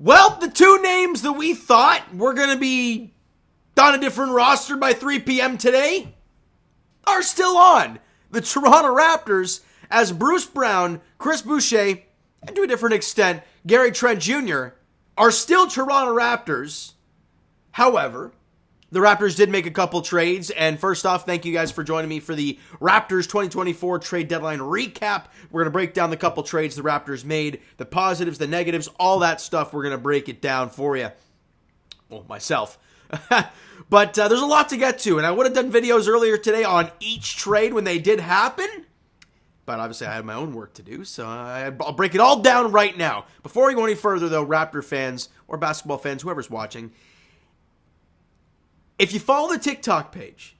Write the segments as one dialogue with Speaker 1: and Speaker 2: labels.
Speaker 1: Well, the two names that we thought were going to be on a different roster by 3 p.m. today are still on the Toronto Raptors, as Bruce Brown, Chris Boucher, and to a different extent, Gary Trent Jr. are still Toronto Raptors. However, the Raptors did make a couple trades, and first off, thank you guys for joining me for the Raptors 2024 trade deadline recap. We're going to break down the couple trades the Raptors made, the positives, the negatives, all that stuff. We're going to break it down for you. Well, myself. But there's a lot to get to, and I would have done videos earlier today on each trade when they did happen, but obviously I had my own work to do, so I'll break it all down right now. Before we go any further, though, Raptor fans or basketball fans, whoever's watching, if you follow the TikTok page,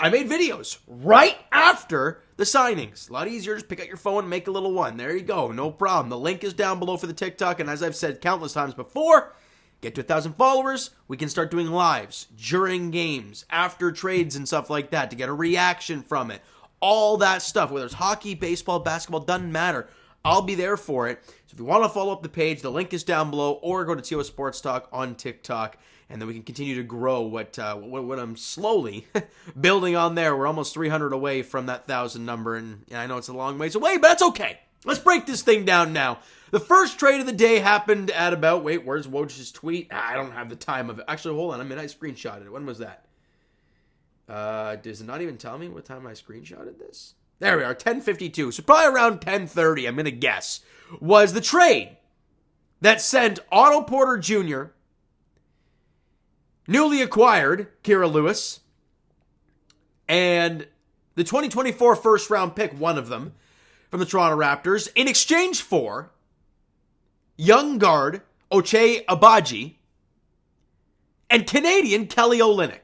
Speaker 1: I made videos right after the signings. A lot easier, just pick up your phone and make a little one. There you go, no problem. The link is down below for the TikTok, and as I've said countless times before, get to 1,000 followers, we can start doing lives during games, after trades and stuff like that to get a reaction from it. All that stuff, whether it's hockey, baseball, basketball, doesn't matter. I'll be there for it. So if you want to follow up the page, the link is down below, or go to TO Sports Talk on TikTok, and then we can continue to grow what I'm slowly building on there. We're almost 300 away from that 1,000 number, and I know it's a long ways away, but that's okay. Let's break this thing down now. The first trade of the day happened at about, wait, where's Woj's tweet? I don't have the time of it. Actually, hold on a minute. I screenshotted it. When was that? Does it not even tell me what time I screenshotted this? There we are, 10:52. So probably around 10:30, I'm going to guess, was the trade that sent Otto Porter Jr., newly acquired Kira Lewis, and the 2024 first-round pick, one of them, from the Toronto Raptors, in exchange for young guard Ochai Agbaji and Canadian Kelly Olynyk.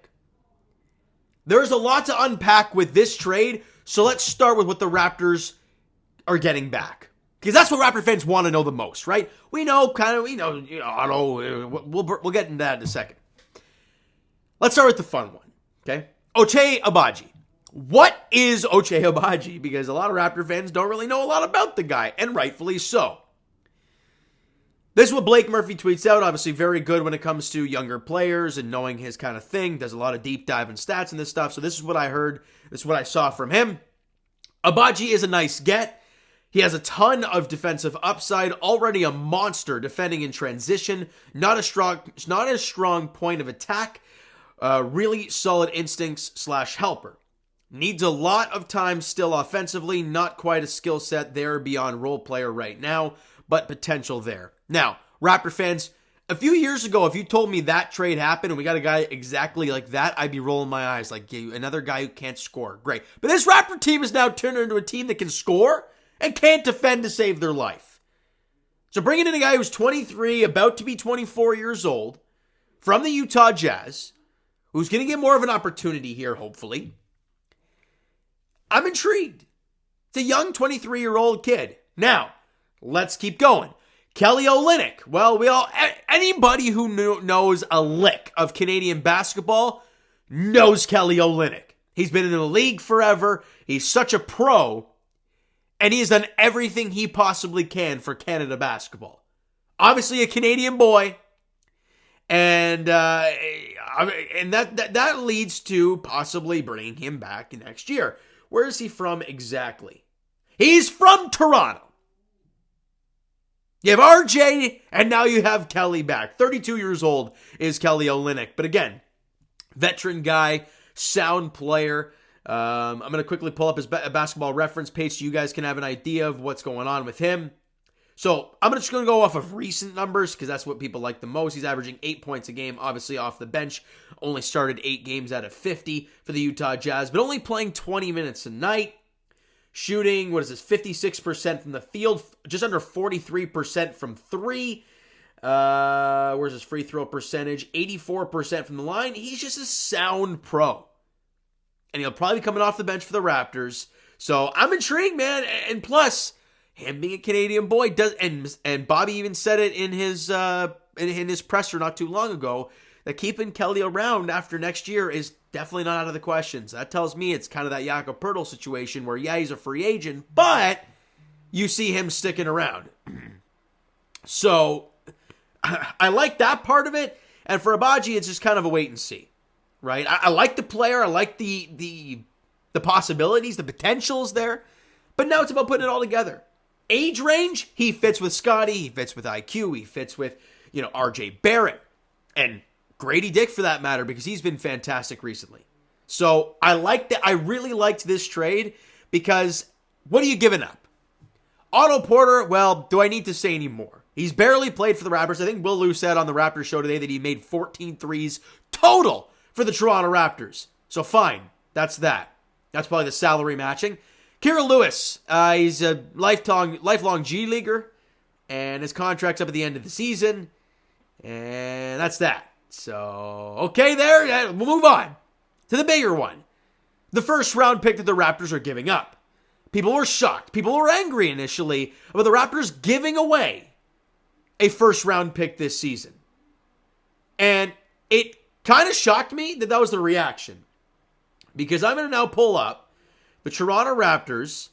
Speaker 1: There's a lot to unpack with this trade, so let's start with what the Raptors are getting back. Because that's what Raptor fans want to know the most, right? We know, Otto, we'll get into that in a second. Let's start with the fun one, okay? Ochai Obaji. What is Ochai Obaji? Because a lot of Raptor fans don't really know a lot about the guy, and rightfully so. This is what Blake Murphy tweets out. Obviously very good when it comes to younger players and knowing his kind of thing. Does a lot of deep dive and stats and this stuff. So this is what I heard. This is what I saw from him. Obaji is a nice get. He has a ton of defensive upside. Already a monster defending in transition. Not a strong point of attack. Really solid instincts / helper. Needs a lot of time still offensively. Not quite a skill set there beyond role player right now, but potential there. Now, Raptor fans, a few years ago, if you told me that trade happened and we got a guy exactly like that, I'd be rolling my eyes like, yeah, another guy who can't score. Great. But this Raptor team is now turned into a team that can score and can't defend to save their life. So bringing in a guy who's 23, about to be 24 years old, from the Utah Jazz, who's going to get more of an opportunity here, hopefully, I'm intrigued. It's a young 23-year-old kid. Now, let's keep going. Kelly Olynyk. Well, anybody who knows a lick of Canadian basketball knows Kelly Olynyk. He's been in the league forever. He's such a pro, and he has done everything he possibly can for Canada basketball. Obviously, a Canadian boy, and that leads to possibly bringing him back next year. Where is he from exactly? He's from Toronto. You have RJ, and now you have Kelly back. 32 years old is Kelly Olynyk. But again, veteran guy, sound player. I'm going to quickly pull up his basketball reference page so you guys can have an idea of what's going on with him. So I'm just going to go off of recent numbers because that's what people like the most. He's averaging 8 points a game, obviously off the bench. Only started 8 games out of 50 for the Utah Jazz, but only playing 20 minutes a night. Shooting, 56% from the field, just under 43% from three. Where's his free throw percentage? 84% from the line. He's just a sound pro. And he'll probably be coming off the bench for the Raptors. So I'm intrigued, man. And plus, him being a Canadian boy does, and Bobby even said it in his presser not too long ago, that keeping Kelly around after next year is definitely not out of the questions. That tells me it's kind of that Jakob Poeltl situation where, yeah, he's a free agent, but you see him sticking around. So I like that part of it. And for Obaji, it's just kind of a wait and see, right? I like the player. I like the possibilities, the potentials there. But now it's about putting it all together. Age range, he fits with Scotty. He fits with IQ. He fits with, RJ Barrett. And Grady Dick, for that matter, because he's been fantastic recently. So I like that. I really liked this trade because what are you giving up? Otto Porter, well, do I need to say any more? He's barely played for the Raptors. I think Will Lou said on the Raptors show today that he made 14 threes total for the Toronto Raptors. So fine, that's that. That's probably the salary matching. Kira Lewis, he's a lifelong G Leaguer, and his contract's up at the end of the season, and that's that. So, okay there, we'll move on to the bigger one. The first round pick that the Raptors are giving up. People were shocked. People were angry initially about the Raptors giving away a first round pick this season. And it kind of shocked me that was the reaction. Because I'm going to now pull up the Toronto Raptors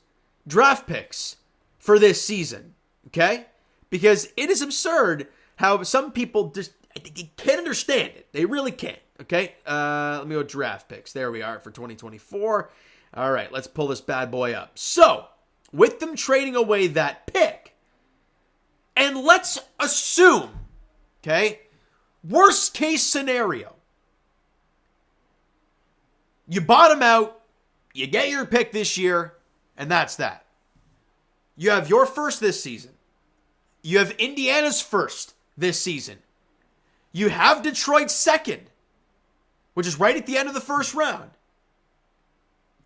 Speaker 1: draft picks for this season. Okay? Because it is absurd how some people just can't understand it. They really can't. Okay? Let me go draft picks. There we are for 2024. All right, let's pull this bad boy up. So, with them trading away that pick, and let's assume, okay, worst case scenario, you bottom out, you get your pick this year, and that's that. You have your first this season. You have Indiana's first this season. You have Detroit's second, which is right at the end of the first round.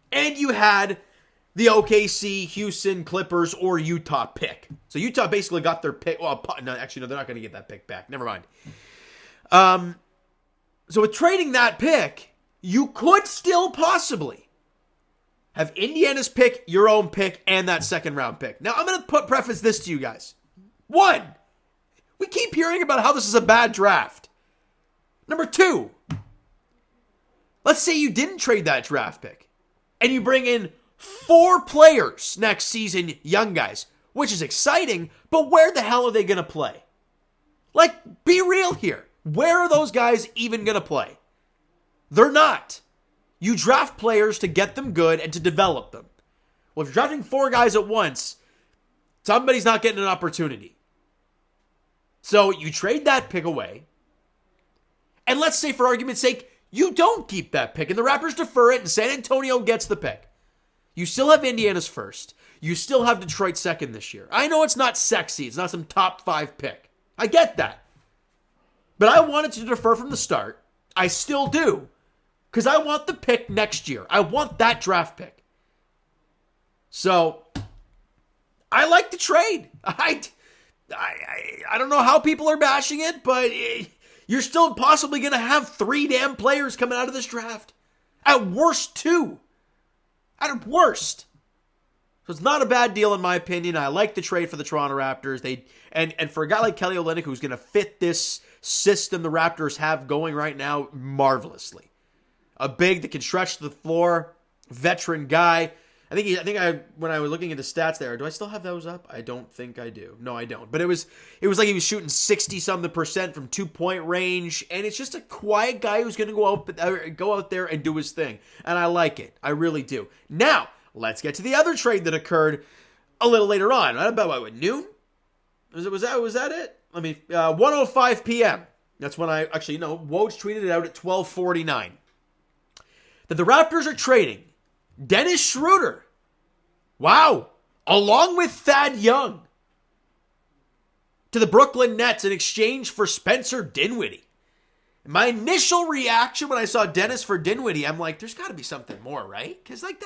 Speaker 1: And you had the OKC, Houston, Clippers, or Utah pick. So Utah basically got their pick. Well, no, actually, no, they're not going to get that pick back. Never mind. So with trading that pick, you could still possibly have Indiana's pick, your own pick, and that second round pick. Now, I'm going to preface this to you guys. One, we keep hearing about how this is a bad draft. Number two, let's say you didn't trade that draft pick. And you bring in 4 players next season, young guys, which is exciting, but where the hell are they going to play? Like, be real here. Where are those guys even going to play? They're not. You draft players to get them good and to develop them. Well, if you're drafting 4 guys at once, somebody's not getting an opportunity. So you trade that pick away. And let's say, for argument's sake, you don't keep that pick, and the Raptors defer it, and San Antonio gets the pick. You still have Indiana's first. You still have Detroit's second this year. I know it's not sexy. It's not some top 5 pick. I get that. But I wanted to defer from the start. I still do. Because I want the pick next year. I want that draft pick. So, I like the trade. I don't know how people are bashing it, but you're still possibly going to have 3 damn players coming out of this draft. At worst, 2. At worst. So it's not a bad deal in my opinion. I like the trade for the Toronto Raptors. And for a guy like Kelly Olynyk who's going to fit this system the Raptors have going right now marvelously. A big that can stretch the floor, veteran guy. I think when I was looking at the stats there, do I still have those up? I don't think I do. No, I don't. But it was like he was shooting 60-something% from 2-point range, and it's just a quiet guy who's going to go out there and do his thing. And I like it. I really do. Now, let's get to the other trade that occurred a little later on. About noon? Was that it? 1:05 p.m. That's when Woj tweeted it out at 12:49. That the Raptors are trading Dennis Schröder. Wow. Along with Thad Young. To the Brooklyn Nets in exchange for Spencer Dinwiddie. My initial reaction when I saw Dennis for Dinwiddie, I'm like, there's got to be something more, right? Because that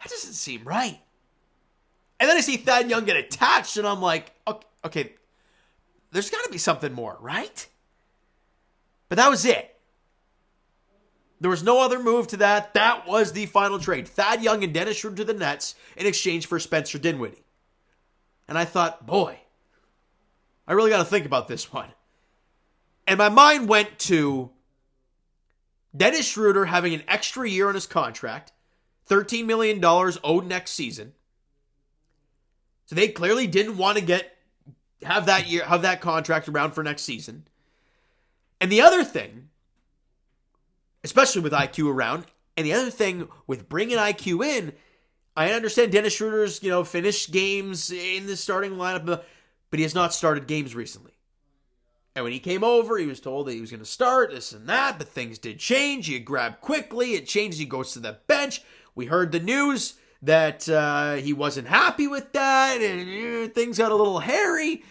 Speaker 1: doesn't seem right. And then I see Thad Young get attached, and I'm like, okay, there's got to be something more, right? But that was it. There was no other move to that. That was the final trade. Thad Young and Dennis Schröder to the Nets in exchange for Spencer Dinwiddie. And I thought, boy, I really got to think about this one. And my mind went to Dennis Schröder having an extra year on his contract, $13 million owed next season. So they clearly didn't want to get have that contract around for next season. And the other thing, especially with IQ around, and the other thing with bringing IQ in, I understand Dennis Schroeder's, finished games in the starting lineup, but he has not started games recently. And when he came over, he was told that he was going to start this and that, but things did change. He grabbed quickly. It changed. He goes to the bench. We heard the news that he wasn't happy with that, and things got a little hairy.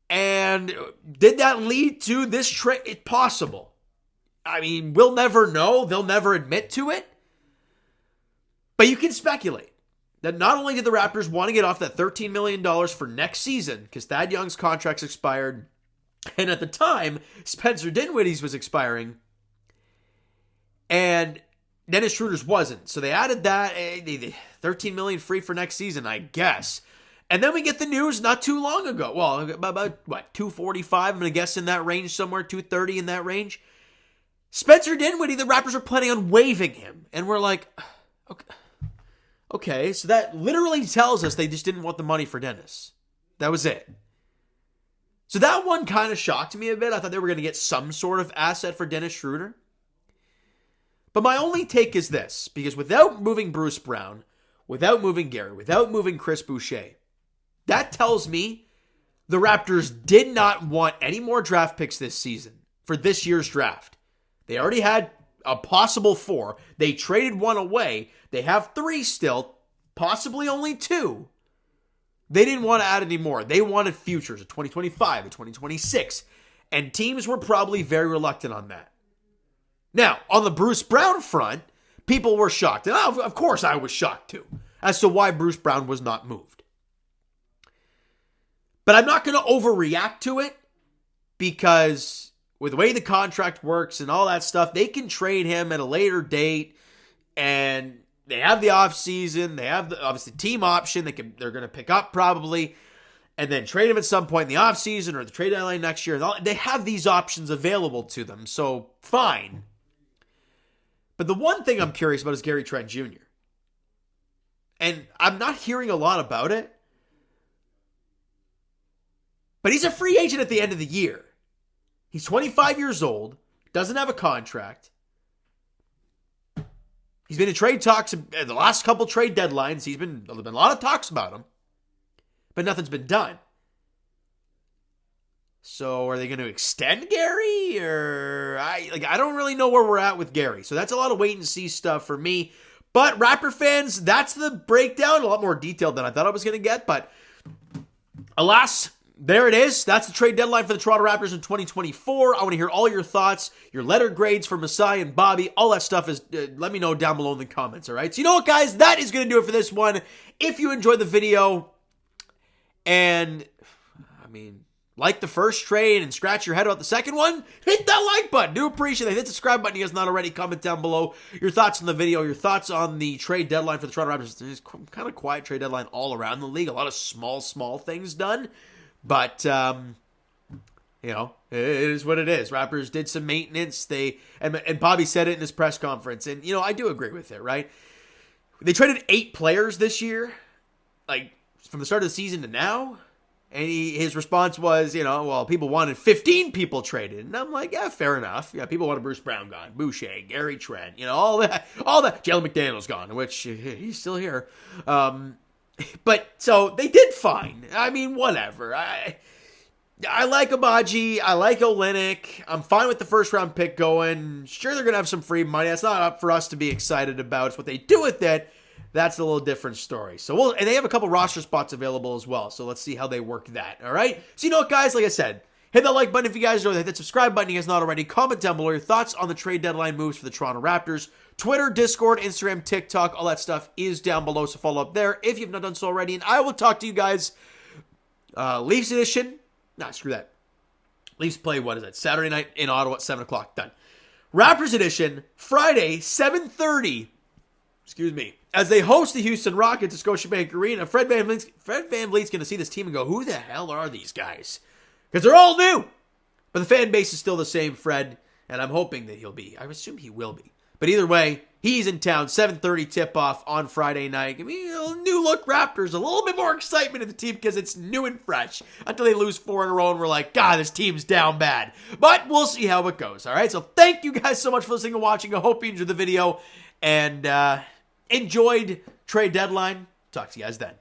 Speaker 1: And did that lead to this trade? It's possible. I mean, we'll never know. They'll never admit to it. But you can speculate that not only did the Raptors want to get off that $13 million for next season, because Thad Young's contract's expired, and at the time, Spencer Dinwiddie's was expiring, and Dennis Schroeder's wasn't. So they added that, $13 million free for next season, I guess. And then we get the news not too long ago. Well, about what, 245? I'm going to guess in that range somewhere, 230 in that range. Spencer Dinwiddie, the Raptors are planning on waiving him. And we're like, okay, so that literally tells us they just didn't want the money for Dennis. That was it. So that one kind of shocked me a bit. I thought they were going to get some sort of asset for Dennis Schroeder. But my only take is this, because without moving Bruce Brown, without moving Gary, without moving Chris Boucher, that tells me the Raptors did not want any more draft picks this season for this year's draft. They already had a possible 4. They traded 1 away. They have 3 still, possibly only 2. They didn't want to add any more. They wanted futures, a 2025, a 2026. And teams were probably very reluctant on that. Now, on the Bruce Brown front, people were shocked. And of course I was shocked too, as to why Bruce Brown was not moved. But I'm not going to overreact to it, because with the way the contract works and all that stuff, they can trade him at a later date, and they have the offseason, they have the obviously team option they're going to pick up probably, and then trade him at some point in the offseason or the trade deadline next year. They have these options available to them, so fine. But the one thing I'm curious about is Gary Trent Jr. And I'm not hearing a lot about it, but he's a free agent at the end of the year. He's 25 years old, doesn't have a contract. He's been in trade talks at the last couple trade deadlines. There's been a lot of talks about him, but nothing's been done. So are they going to extend Gary? Or I don't really know where we're at with Gary. So that's a lot of wait and see stuff for me. But Raptor fans, that's the breakdown. A lot more detailed than I thought I was going to get. But alas, there it is. That's the trade deadline for the Toronto Raptors in 2024. I want to hear all your thoughts, your letter grades for Masai and Bobby. All that stuff is, let me know down below in the comments, all right? So you know what, guys? That is going to do it for this one. If you enjoyed the video, and, like the first trade and scratch your head about the second one, hit that like button. Do appreciate it. Hit the subscribe button if you guys not already. Comment down below your thoughts on the video, your thoughts on the trade deadline for the Toronto Raptors. There's kind of quiet trade deadline all around the league. A lot of small things done. But, it is what it is. Raptors did some maintenance. And Bobby said it in his press conference. And, I do agree with it, right? They traded 8 players this year, from the start of the season to now. And his response was, people wanted 15 people traded. And I'm like, yeah, fair enough. Yeah, people wanted Bruce Brown gone, Boucher, Gary Trent, all that. Jalen McDaniels gone, which he's still here. But, so, they did fine. Whatever. I like Obaji. I like Olynyk. I'm fine with the first-round pick going. Sure, they're going to have some free money. That's not up for us to be excited about. It's what they do with it. That's a little different story. So, and they have a couple roster spots available as well. So, let's see how they work that. All right? So, you know what, guys? Like I said, hit that like button if you guys enjoyed. Hit that subscribe button if you guys not already. Comment down below your thoughts on the trade deadline moves for the Toronto Raptors. Twitter, Discord, Instagram, TikTok, all that stuff is down below, so follow up there if you've not done so already. And I will talk to you guys Leafs edition. Nah, screw that. Leafs play, Saturday night in Ottawa at 7 o'clock. Done. Raptors edition, Friday, 7:30. As they host the Houston Rockets at Scotiabank Arena. Fred VanVleet's going to see this team and go, who the hell are these guys? Because they're all new. But the fan base is still the same, Fred. And I'm hoping that he'll be. I assume he will be. But either way, He's in town, 7:30 tip-off on Friday night. Give me a new look Raptors, a little bit more excitement in the team because it's new and fresh until they lose 4 in a row and we're like, God, this team's down bad. But we'll see how it goes, all right? So thank you guys so much for listening and watching. I hope you enjoyed the video and enjoyed trade deadline. Talk to you guys then.